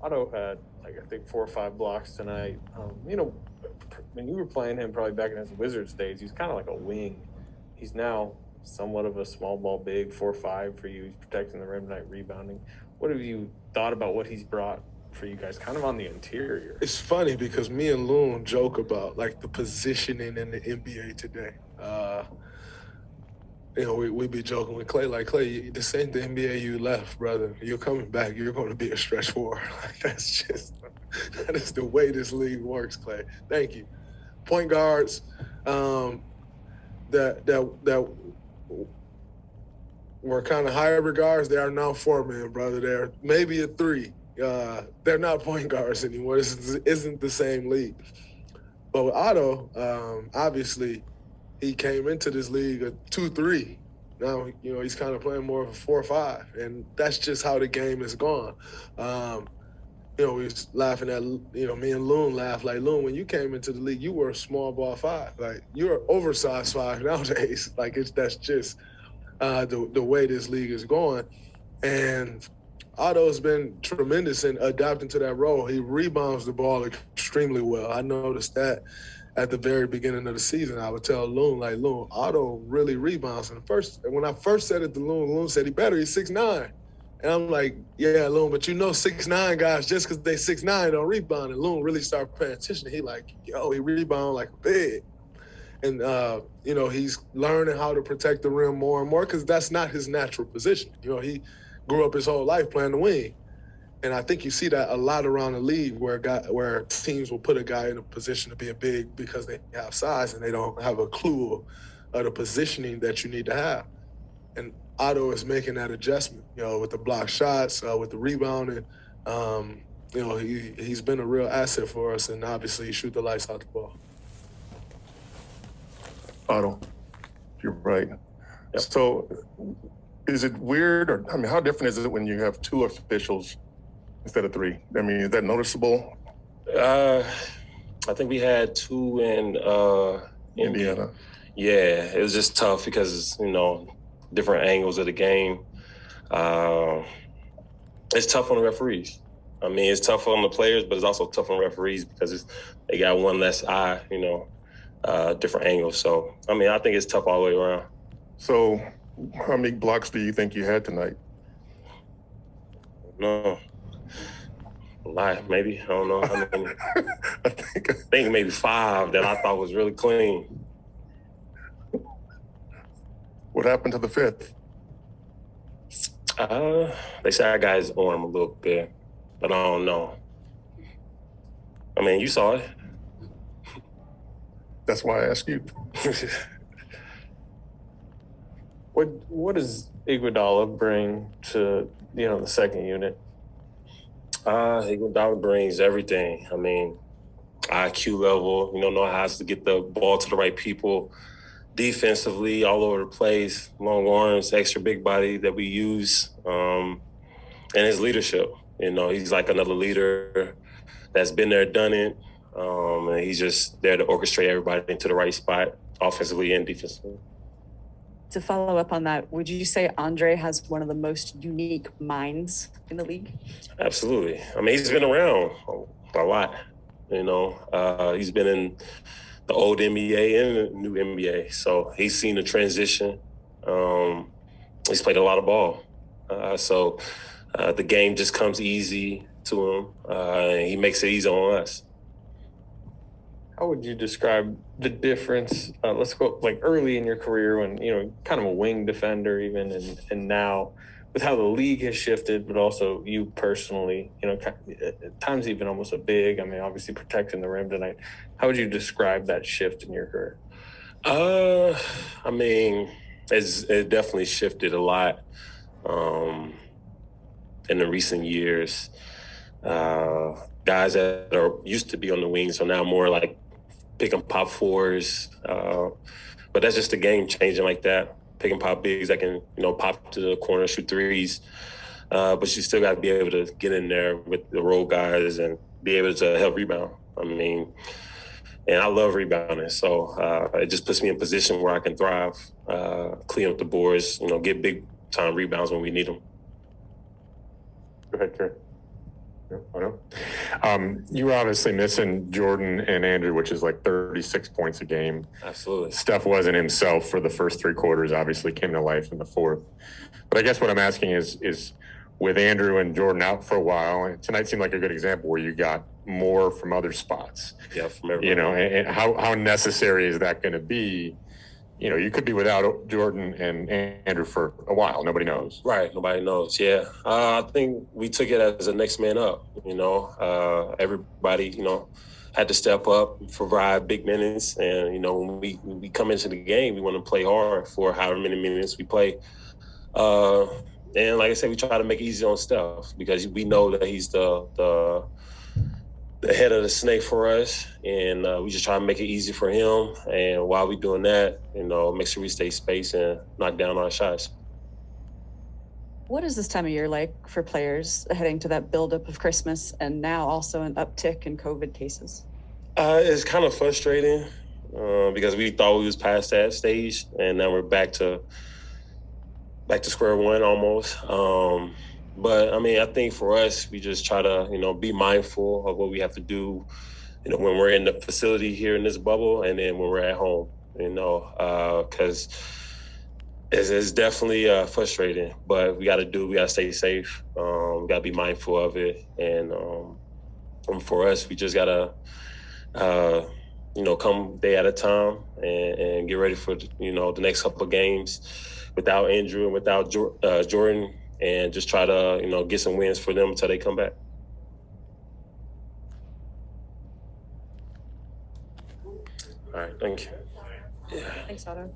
Otto had I think 4 or 5 blocks tonight. When you were playing him probably back in his Wizards days, he's kind of like a wing. He's now somewhat of a small ball big, 4-5 for you. He's protecting the rim tonight, rebounding. What have you thought about what he's brought for you guys, kind of on the interior? It's funny because me and Loon joke about like the positioning in the NBA today. We be joking with Klay, like, Klay, this ain't the NBA you left, brother. You're coming back. You're going to be a stretch four. Like, that is the way this league works, Klay. Thank you. Point guards that were kind of hybrid guards, they are now 4-man, brother. They're maybe a 3. They're not point guards anymore. This isn't the same league. But with Otto, obviously, he came into this league a 2-3. Now, he's kind of playing more of a 4-5, and that's just how the game is gone. We was laughing at, me and Loon laugh like, Loon, when you came into the league, you were a small ball 5. Like, you're an oversized 5 nowadays. Like, that's just the way this league is going. And Otto's been tremendous in adapting to that role. He rebounds the ball extremely well. I noticed that at the very beginning of the season. I would tell Loon, like, Loon, Otto really rebounds. And when I first said it to Loon, Loon said he better. He's 6'9". And I'm like, yeah, Loon, but 6'9" guys, just because they 6'9" don't rebound. And Loon really started paying attention. He like, he rebound like a big. And, he's learning how to protect the rim more and more because that's not his natural position. He grew up his whole life playing the wing. And I think you see that a lot around the league where teams will put a guy in a position to be a big because they have size and they don't have a clue of the positioning that you need to have. And Otto is making that adjustment, with the block shots, with the rebounding. He's been a real asset for us, and obviously he shoot the lights out the ball. Otto, you're right. Yep. So is it weird, or how different is it when you have 2 officials instead of 3? Is that noticeable? I think we had 2 in Indiana. Yeah, it was just tough because, different angles of the game. It's tough on the referees. It's tough on the players, but it's also tough on referees because they got one less eye, different angles. So, I think it's tough all the way around. So how many blocks do you think you had tonight? No. A lot, maybe. I don't know how many. I think maybe 5 that I thought was really clean. What happened to the 5th? They say I got his arm a little bit, but I don't know. You saw it. That's why I asked you. What does Iguodala bring to the second unit? Iguodala brings everything. IQ level, know how to get the ball to the right people. Defensively, all over the place, long arms, extra big body that we use, and his leadership. He's like another leader that's been there, done it, and he's just there to orchestrate everybody into the right spot, offensively and defensively. To follow up on that, would you say Andre has one of the most unique minds in the league? Absolutely. He's been around a lot. He's been in the old NBA and the new NBA. So he's seen the transition. He's played a lot of ball. So the game just comes easy to him. And he makes it easy on us. How would you describe the difference? Let's go like early in your career when, kind of a wing defender even, and now with how the league has shifted, but also you personally, at times even almost a big, obviously protecting the rim tonight. How would you describe that shift in your career? It definitely shifted a lot in the recent years. Guys that are used to be on the wings are now more like pick and pop 4s. But that's just the game changing like that. Pick and pop bigs that can, pop to the corner, shoot 3s. But you still got to be able to get in there with the role guys and be able to help rebound. And I love rebounding. So it just puts me in position where I can thrive, clean up the boards, get big time rebounds when we need them. Go ahead, Kurt. You were obviously missing Jordan and Andrew, which is like 36 points a game. Absolutely. Steph wasn't himself for the first three quarters, obviously came to life in the fourth. But I guess what I'm asking is with Andrew and Jordan out for a while, tonight seemed like a good example where you got more from other spots. Yeah, from everybody. You know, and how necessary is that going to be? You know, you could be without Jordan and Andrew for a while. Nobody knows. Right. Nobody knows. Yeah. I think we took it as a next man up. You know, everybody, you know, had to step up, provide big minutes. And, you know, when we come into the game, we want to play hard for however many minutes we play. And like I said, we try to make it easy on Steph because we know that he's the head of the snake for us, and we just try to make it easy for him. And while we're doing that, you know, make sure we stay space and knock down our shots. What is this time of year like for players heading to that buildup of Christmas and now also an uptick in COVID cases? It's kind of frustrating because we thought we was past that stage, and now we're back to square one almost. But I mean, I think for us, we just try to, you know, be mindful of what we have to do, you know, when we're in the facility here in this bubble, and then when we're at home, you know, because it's definitely frustrating. But we got to stay safe. We got to be mindful of it, and for us, we just gotta, you know, come day at a time and get ready for, you know, the next couple of games without Andrew and without Jordan, and just try to, you know, get some wins for them until they come back. All right, thank you. Thanks, Otto.